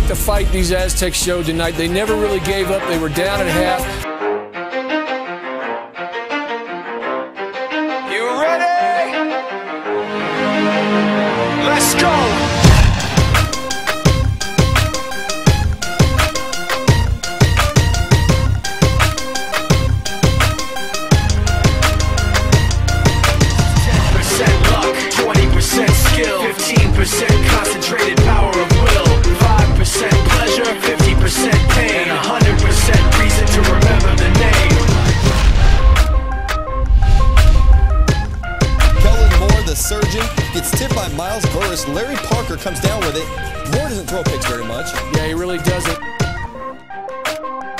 the fight these Aztecs showed tonight. They never really gave up. They were down at half. You ready? Let's go! Concentrated power of will, 5% pleasure, 50% pain, 100% reason to remember the name. Kellen Moore, the surgeon, gets tipped by Miles Burris. Larry Parker comes down with it. Moore doesn't throw picks very much. Yeah, he really doesn't.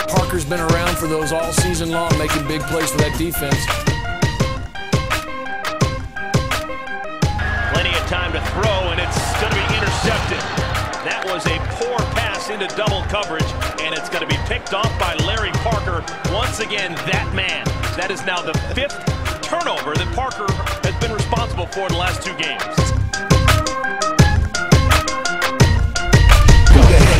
Parker's been around for those all season long, making big plays for that defense. Plenty of time to throw, and it's going to be intercepted. That was a poor pass into double coverage, and it's going to be picked off by Larry Parker. Once again, that man. That is now the 5th turnover that Parker has been responsible for in the last 2 games.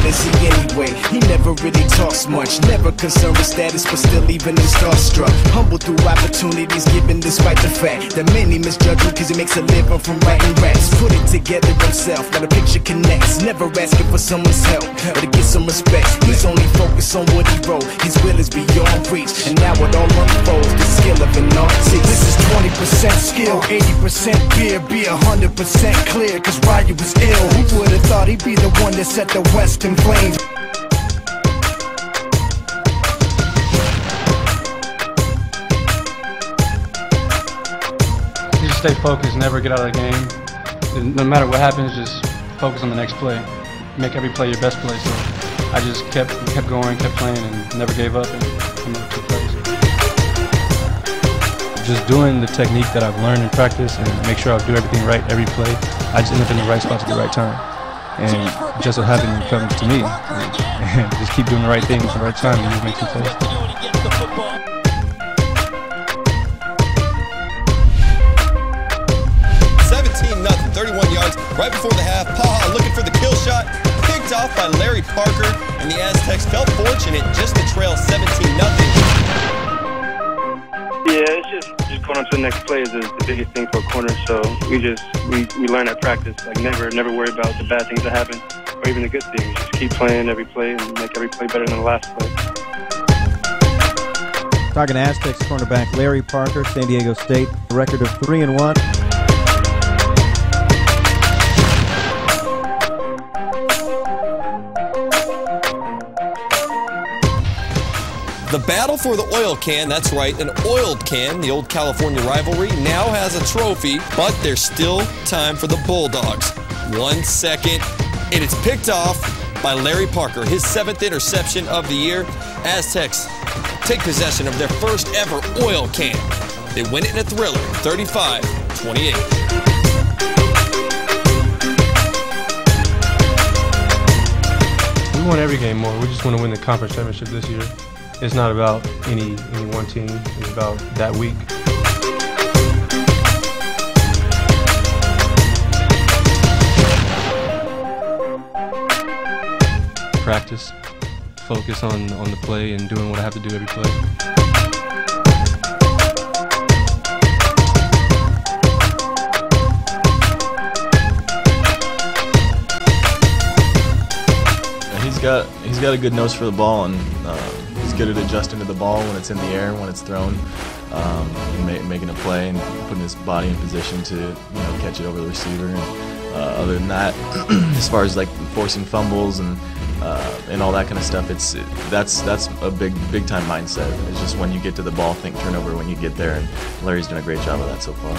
Is he anyway? He never really talks much, never concerned with status, but still even him starstruck. Humble through opportunities given despite the fact that many misjudge him because he makes a living from writing raps. Put it together himself, now the picture connects. Never asking for someone's help or to get some respect. He's only focused on what he wrote. His will is beyond reach, and now it all unfolds. The skill of an artist. This is 20% skill, 80% beer, be 100% clear, cause Ryu was ill. Who would've thought he'd be the one that set the West in flames? You just stay focused, never get out of the game. No matter what happens, just focus on the next play. Make every play your best play. So I just kept going, kept playing, and never gave up and came up with 2 plays. Just doing the technique that I've learned in practice and make sure I'll do everything right every play. I just end up in the right spots at the right time. And just so happened it comes to me. And just keep doing the right things at the right time and you make 2 plays. 17-0, 31 yards right before the half. Paha looking for the kill shot, picked off by Larry Parker, and the Aztecs felt fortunate just to trail 17-0. Yeah, it's just going on to the next play is the biggest thing for a corner. So we learn at practice, like never worry about the bad things that happen or even the good things. Just keep playing every play and make every play better than the last play. Talking Aztecs cornerback Larry Parker, San Diego State, a record of 3-1. The battle for the oil can, that's right, an oiled can, the old California rivalry, now has a trophy, but there's still time for the Bulldogs. 1 second, and it's picked off by Larry Parker, his 7th interception of the year. Aztecs take possession of their first ever oil can. They win it in a thriller, 35-28. We want every game more. We just want to win the conference championship this year. It's not about any one team. It's about that week. Practice, focus on the play and doing what I have to do every play. He's got a good nose for the ball, and he's good at adjusting to the ball when it's in the air, when it's thrown, and making a play and putting his body in position to catch it over the receiver. And other than that, as far as like forcing fumbles and all that kind of stuff, that's a big time mindset. It's just when you get to the ball, think turnover when you get there, and Larry's done a great job of that so far.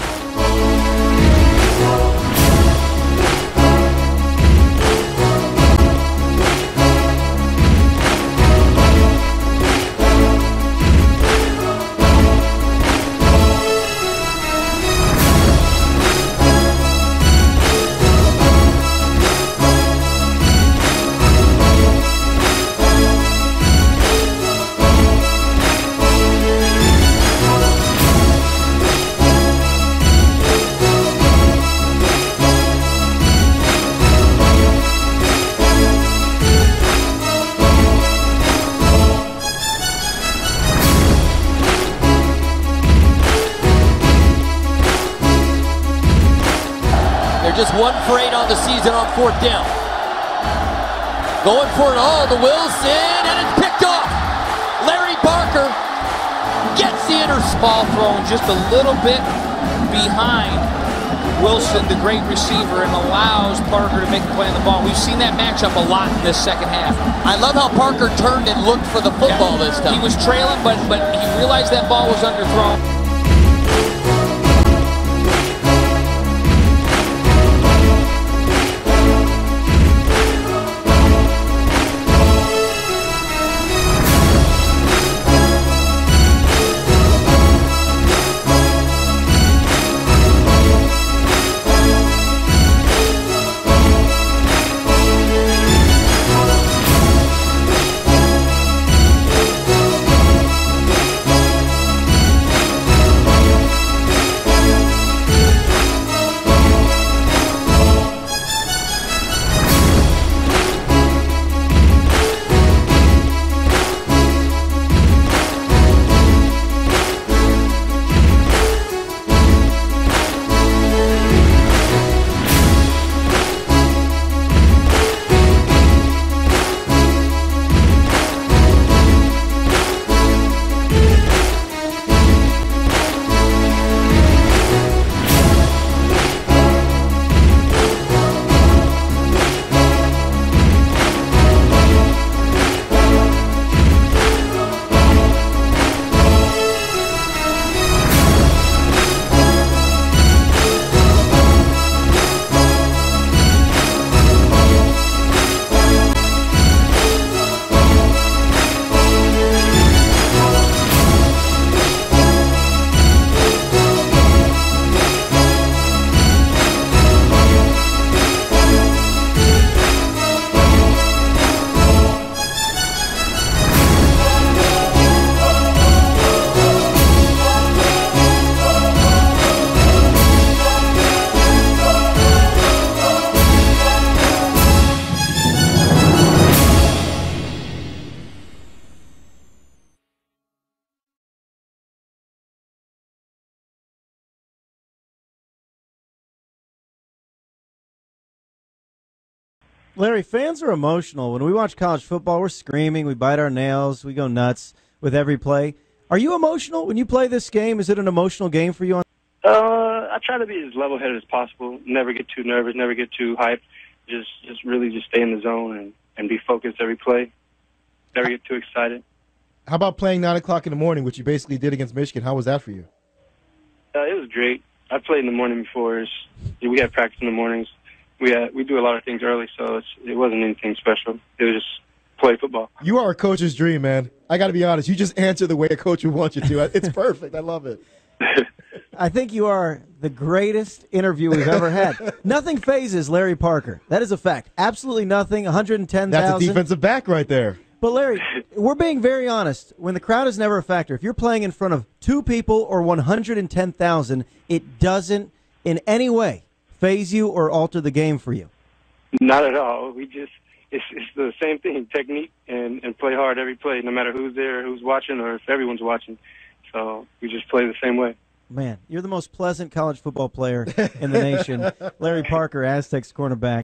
just 1 for 8 on the season on 4th down. Going for it all to Wilson, and it's picked off. Larry Parker gets the ball thrown just a little bit behind Wilson, the great receiver, and allows Parker to make the play on the ball. We've seen that matchup a lot in this second half. I love how Parker turned and looked for the football this time. He was trailing, but he realized that ball was underthrown. Larry, fans are emotional. When we watch college football, we're screaming, we bite our nails, we go nuts with every play. Are you emotional when you play this game? Is it an emotional game for you? I try to be as level-headed as possible. Never get too nervous, never get too hyped. Just really stay in the zone and be focused every play. Never get too excited. How about playing 9 o'clock in the morning, which you basically did against Michigan? How was that for you? It was great. I played in the morning before. We had practice in the mornings. We do a lot of things early, so it wasn't anything special. It was just play football. You are a coach's dream, man. I got to be honest. You just answer the way a coach would want you to. It's perfect. I love it. I think you are the greatest interview we've ever had. Nothing phases Larry Parker. That is a fact. Absolutely nothing. 110,000. That's a defensive back right there. But, Larry, we're being very honest. When the crowd is never a factor, if you're playing in front of 2 people or 110,000, it doesn't in any way phase you or alter the game for you. Not at all. It's the same thing, technique and play hard every play, no matter who's there, who's watching, or if everyone's watching. So we just play the same way. Man, you're the most pleasant college football player in the nation. Larry Parker, Aztecs cornerback.